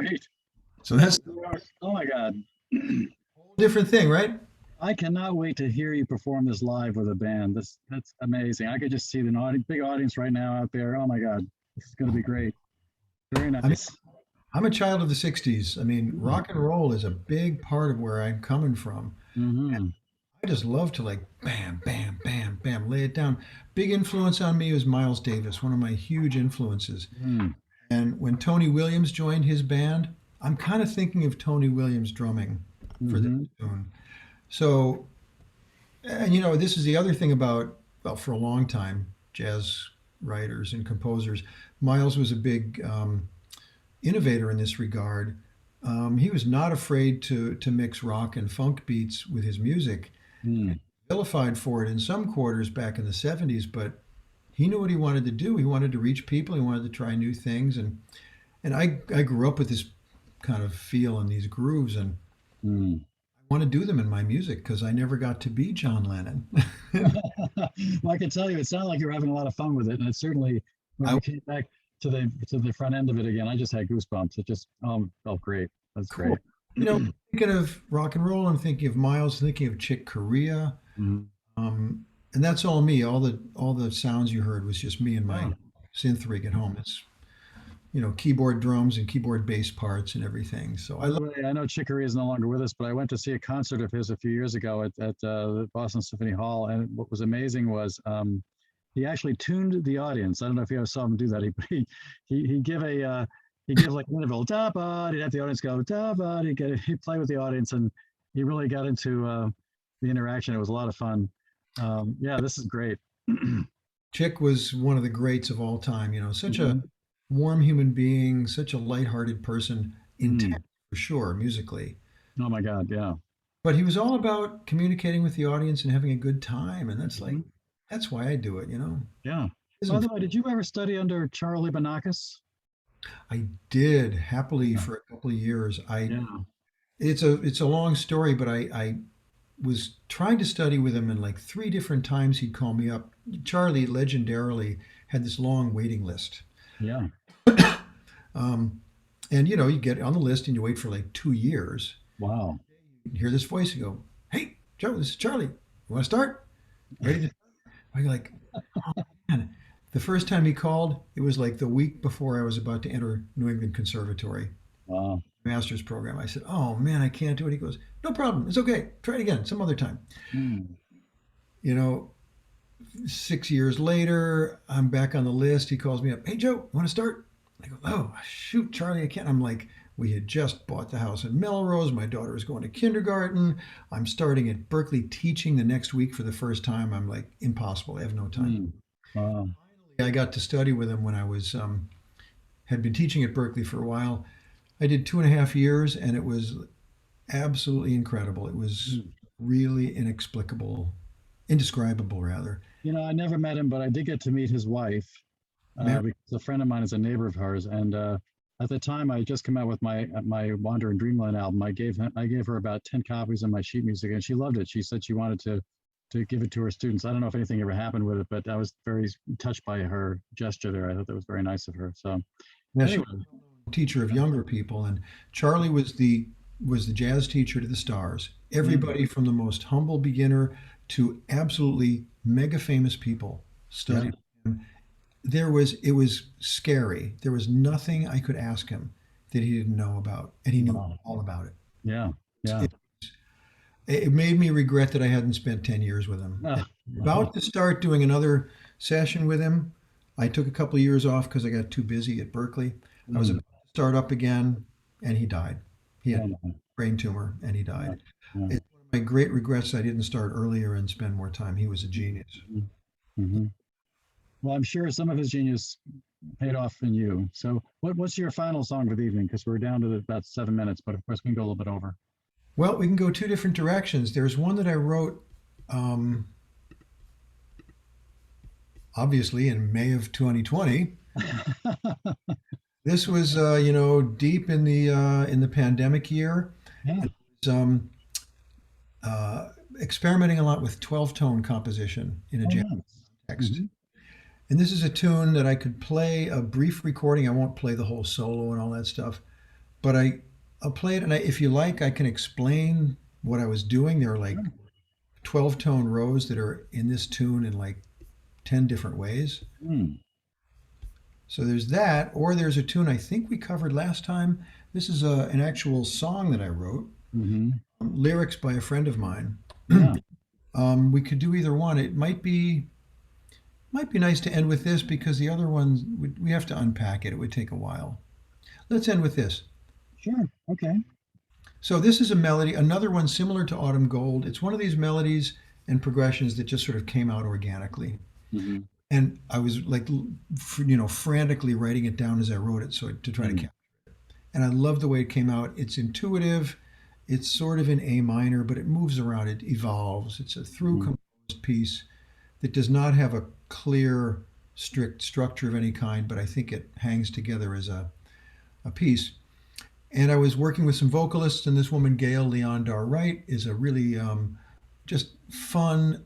great. So that's a Oh my God. whole different thing, right? I cannot wait to hear you perform this live with a band. That's amazing. I could just see the big audience right now out there. Oh my God, this is going to be great. Very I'm nice. I'm a child of the '60s. I mean, Mm-hmm. rock and roll is a big part of where I'm coming from. Mm-hmm. I just love to like bam, bam, bam, bam, lay it down. Big influence on me was Miles Davis, one of my huge influences. Mm. And when Tony Williams joined his band, I'm kind of thinking of Tony Williams drumming for this Mm-hmm. tune. So, and this is the other thing about, well, for a long time, jazz writers and composers, Miles was a big innovator in this regard. He was not afraid to mix rock and funk beats with his music. Mm. Vilified for it in some quarters back in the '70s, but he knew what he wanted to do. He wanted to reach people. He wanted to try new things, and I grew up with this kind of feel and these grooves, and Mm. I want to do them in my music because I never got to be John Lennon. Well, I can tell you, it sounded like you were having a lot of fun with it, and it certainly, when I you came back to the front end of it again, I just had goosebumps. It just felt great. That's cool. great. Thinking of rock and roll, I'm thinking of Miles, thinking of Chick Corea, Mhm. and that's all me. All the sounds you heard was just me and my Oh, synth rig at home. It's keyboard drums and keyboard bass parts and everything. So I by the love. way, I know Chicory is no longer with us, but I went to see a concert of his a few years ago at the Boston Symphony Hall, and what was amazing was he actually tuned the audience. I don't know if you ever saw him do that. He give a he give like an interval da ba. He'd have the audience go da ba. He'd play with the audience, and he really got into the interaction. It was a lot of fun. Yeah, this is great. Chick was one of the greats of all time. Such a Mhm. warm human being, such a lighthearted person, intense Mm. for sure musically. Oh my God, yeah. But he was all about communicating with the audience and having a good time, and that's like Mhm. that's why I do it. Yeah. By Isn't the way, did you ever study under Charlie Benakis? I did happily Yeah. for a couple of years. I Yeah. it's a long story, but I was trying to study with him, and like three different times he'd call me up. Charlie legendarily had this long waiting list. Yeah. Um, and you get on the list and you wait for like 2 years. Wow. You hear this voice, you go, "Hey, Joe, this is Charlie. You want to start? Ready to?" I'm like, "Oh man." The first time he called, it was like the week before I was about to enter New England Conservatory Wow. master's program. I said, "Oh man, I can't do it." He goes, "No problem. It's okay. Try it again some other time." Mm. You know, 6 years later, I'm back on the list. He calls me up. "Hey, Joe, want to start?" I go, "Oh, shoot, Charlie, I can't." I'm like, we had just bought the house in Melrose. My daughter was going to kindergarten. I'm starting at Berkeley teaching the next week for the first time. I'm like, impossible. I have no time. Mm. Wow. I got to study with him when I was had been teaching at Berkeley for a while. I did 2.5 years, and it was absolutely incredible. It was Mm. really inexplicable, indescribable rather. I never met him, but I did get to meet his wife Mar- because a friend of mine is a neighbor of hers, and at the time I had just come out with my Wander in Dreamland album. I gave her about 10 copies of my sheet music, and she loved it. She said she wanted to give it to her students. I don't know if anything ever happened with it, but I was very touched by her gesture there. I thought that was very nice of her. So Now she anyway, was a teacher of younger people, and Charlie was the jazz teacher to the stars. mm, Everybody from the most humble beginner to absolutely mega famous people yeah, studied with him. It was scary. There was nothing I could ask him that he didn't know about, and he knew wow, all about it. yeah, yeah. It made me regret that I hadn't spent 10 years with him. Ah, About to start doing another session with him. I took a couple of years off because I got too busy at Berkeley. I was mm, about to start up again, and he died. He had oh, a no, brain tumor, and he yeah, died. yeah. It's one of my great regrets I didn't start earlier and spend more time. He was a genius. Mm-hmm. Well, I'm sure some of his genius paid off in you. So, what's your final song for the evening? Because we're down to about 7 minutes, but of course we can go a little bit over. Well, we can go two different directions. There's one that I wrote, um, obviously, in May of 2020. This was, deep in the pandemic year. Yeah. And it was, experimenting a lot with 12-tone composition in a Oh, jazz nice. text. Hmm. And this is a tune that I could play a brief recording. I won't play the whole solo and all that stuff, but I'll play it, and if you like, I can explain what I was doing. There are like Sure. 12 tone rows that are in this tune in like 10 different ways. Mm. So there's that, or there's a tune I think we covered last time. This is an actual song that I wrote, Hmm. lyrics by a friend of mine. Yeah. We could do either one. It might be nice to end with this because the other ones we have to unpack it. It would take a while. Let's end with this. Sure. Okay. So this is a melody, another one similar to Autumn Gold. It's one of these melodies and progressions that just sort of came out organically. Hmm. And I was like, frantically writing it down as I wrote it, so to try to Mm. capture. And I love the way it came out. It's intuitive. It's sort of in A minor, but it moves around. It evolves. It's a through Mm. composed piece that does not have a clear, strict structure of any kind, but I think it hangs together as a piece. And I was working with some vocalists, and this woman, Gail Leondar Wright, is a really just fun,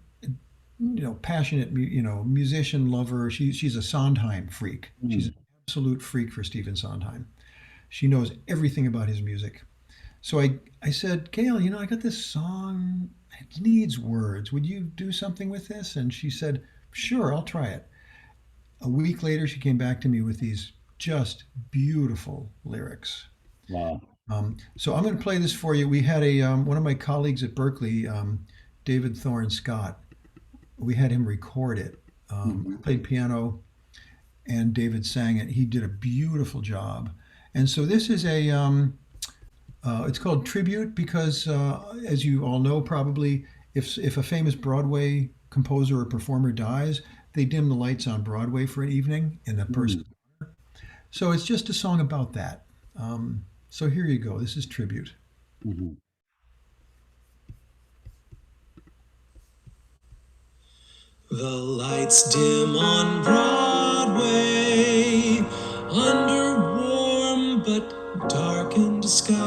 passionate, musician lover. She's a Sondheim freak. She's Mm. an absolute freak for Stephen Sondheim. She knows everything about his music. So I said, Gail, I got this song. It needs words. Would you do something with this? And she said, sure, I'll try it. A week later, she came back to me with these just beautiful lyrics. Wow. So I'm going to play this for you. We had a one of my colleagues at Berkeley, David Thorne Scott. We had him record it. I Hmm. played piano, and David sang it. He did a beautiful job. And so this is it's called Tribute because, as you all know, probably if a famous Broadway composer or performer dies, they dim the lights on Broadway for an evening in the person. Mm. So it's just a song about that. So here you go. This is Tribute. Hmm. The lights dim on Broadway under warm but darkened skies.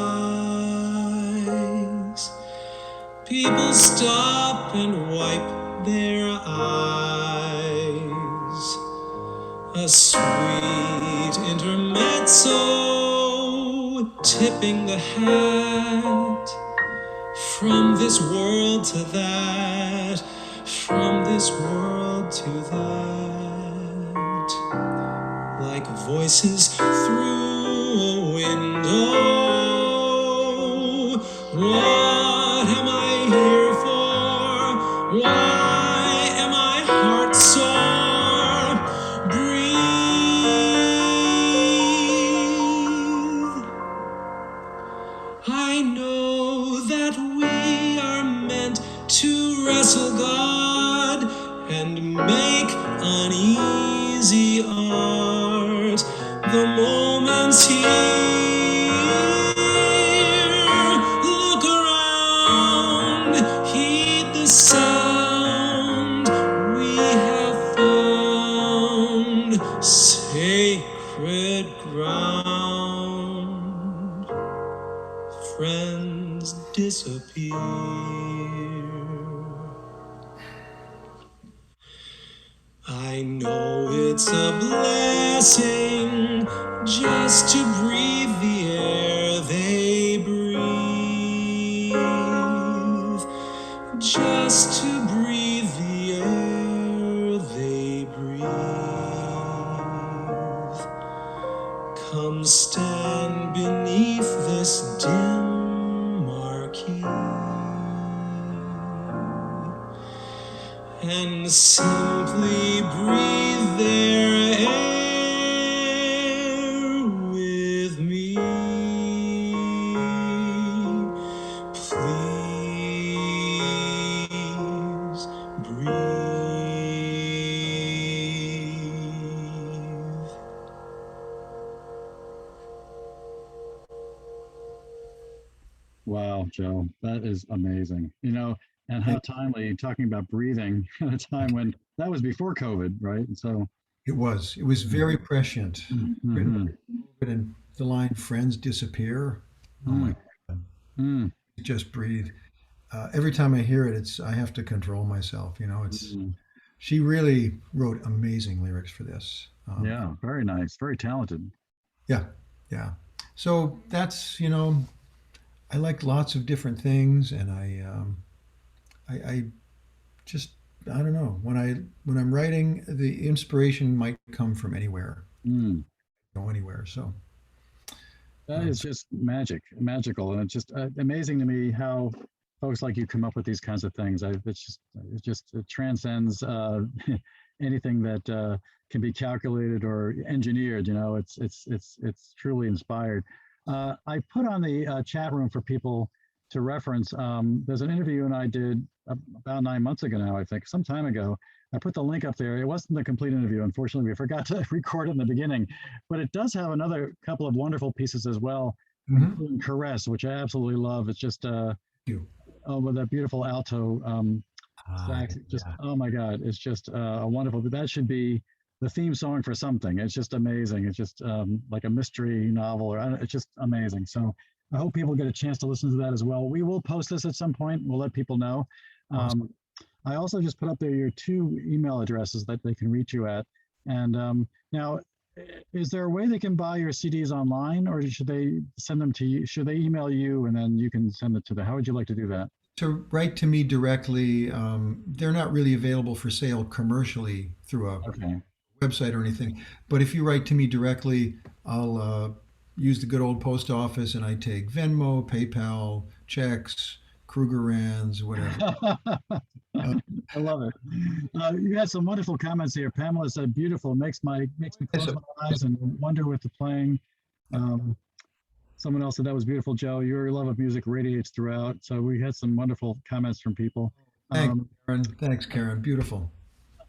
People stop and wipe their eyes. A sweet intermezzo tipping the hat from this world to that, from this world to that, like voices through a window. What am I here for? Why am I heart sore? Breathe. I know that we are meant to wrestle God and make uneasy art. The moment's here. Look around, heed the sound we have found. Sacred ground. Friends disappear. I know it's a blessing just to breathe the air they breathe, just to breathe the air they breathe. Come stand beneath this dim marquee and simply breathe their air with me. Please breathe. Wow, Joe, that is amazing. And how timely talking about breathing at a time when that was before COVID, right? And so, It was very prescient. Written mm-hmm. and the line "Friends disappear." Oh my Mm. God! Mm. Just breathe. Every time I hear it, I have to control myself. It's Mm. she really wrote amazing lyrics for this. Yeah, very nice, very talented. Yeah, yeah. So that's, I like lots of different things, and I just, I don't know. When I'm writing, the inspiration might come from anywhere, Mm. go anywhere. So, That um, is just magical, and it's just amazing to me how folks like you come up with these kinds of things. It transcends anything that can be calculated or engineered. It's truly inspired. I put on the chat room for people to reference. There's an interview you and I did about 9 months ago now, I think, some time ago. I put the link up there. It wasn't the complete interview. Unfortunately, we forgot to record it in the beginning, but it does have another couple of wonderful pieces as well, mhm. including Caress, which I absolutely love. It's just, You. oh, with that beautiful alto Ah, sax, just, yeah. oh my God, it's just a wonderful, that should be the theme song for something. It's just amazing. It's just like a mystery novel, it's just amazing. So I hope people get a chance to listen to that as well. We will post this at some point. We'll let people know. Awesome. Um, I also just put up there your two email addresses that they can reach you at. And now, is there a way they can buy your CDs online, or should they send them to you? Should they email you and then you can send it to them? How would you like to do that? To write to me directly, they're not really available for sale commercially through a Okay. website or anything. But if you write to me directly, I'll use the good old post office, and I take Venmo, PayPal, checks, Krugerrands, whatever. Uh, I love it. You had some wonderful comments here. Pamela said, "Beautiful. Makes me close so, my eyes and wonder with the playing." Um, Someone else said that was beautiful, Joe. Your love of music radiates throughout. So we had some wonderful comments from people. thanks, Um, Karen. Thanks, Karen. Beautiful.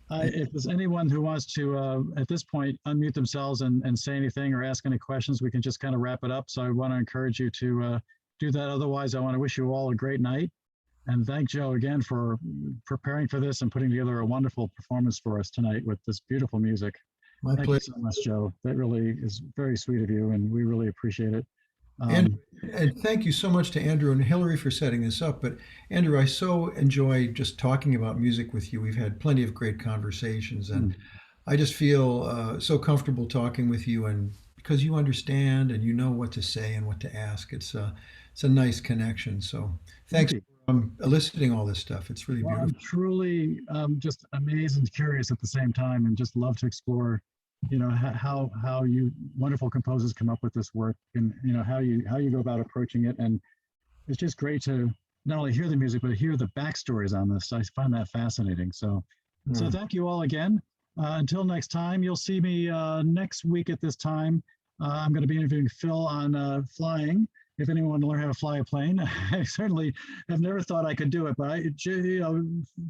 Thank- if there's anyone who wants to, at this point, unmute themselves and say anything or ask any questions, we can just kind of wrap it up. So I want to encourage you to do that. Otherwise, I want to wish you all a great night and thank Joe again for preparing for this and putting together a wonderful performance for us tonight with this beautiful music. My Thank you pleasure. so much, Joe. That really is very sweet of you, and we really appreciate it. And Um, and thank you so much to Andrew and Hillary for setting this up. But Andrew, I so enjoy just talking about music with you. We've had plenty of great conversations, and hmm, I just feel so comfortable talking with you, and because you understand and you know what to say and what to ask, it's a nice connection. So Thank thanks you. for eliciting all this stuff. It's really Well, beautiful. I'm truly just amazed and curious at the same time, and just love to explore, how you wonderful composers come up with this work, and how you go about approaching it. And it's just great to not only hear the music, but hear the backstories on this. I find that fascinating. So Mm. thank you all again. Until next time, you'll see me next week at this time. I'm going to be interviewing Phil on flying. If anyone wants to learn how to fly a plane, I certainly have never thought I could do it. But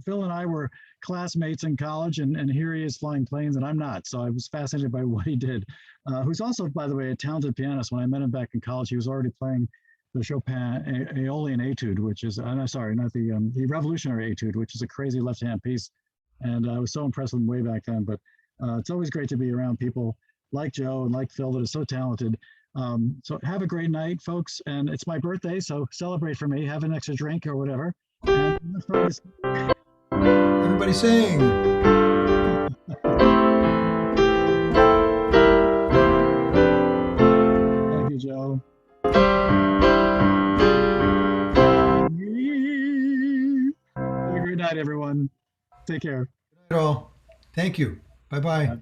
Phil and I were classmates in college, and here he is flying planes, and I'm not. So I was fascinated by what he did. Who's also, by the way, a talented pianist. When I met him back in college, he was already playing the Chopin Aeolian Etude, which is, no, sorry, not the Revolutionary Etude, which is a crazy left-hand piece. And I was so impressed with him way back then. But it's always great to be around people like Joe and like Phil that are so talented. So have a great night, folks. And it's my birthday, so celebrate for me. Have an extra drink or whatever. And Everybody sing. thank you, Joe. Have a great night, everyone. Take care. Good all. Thank you. Bye bye. Bye.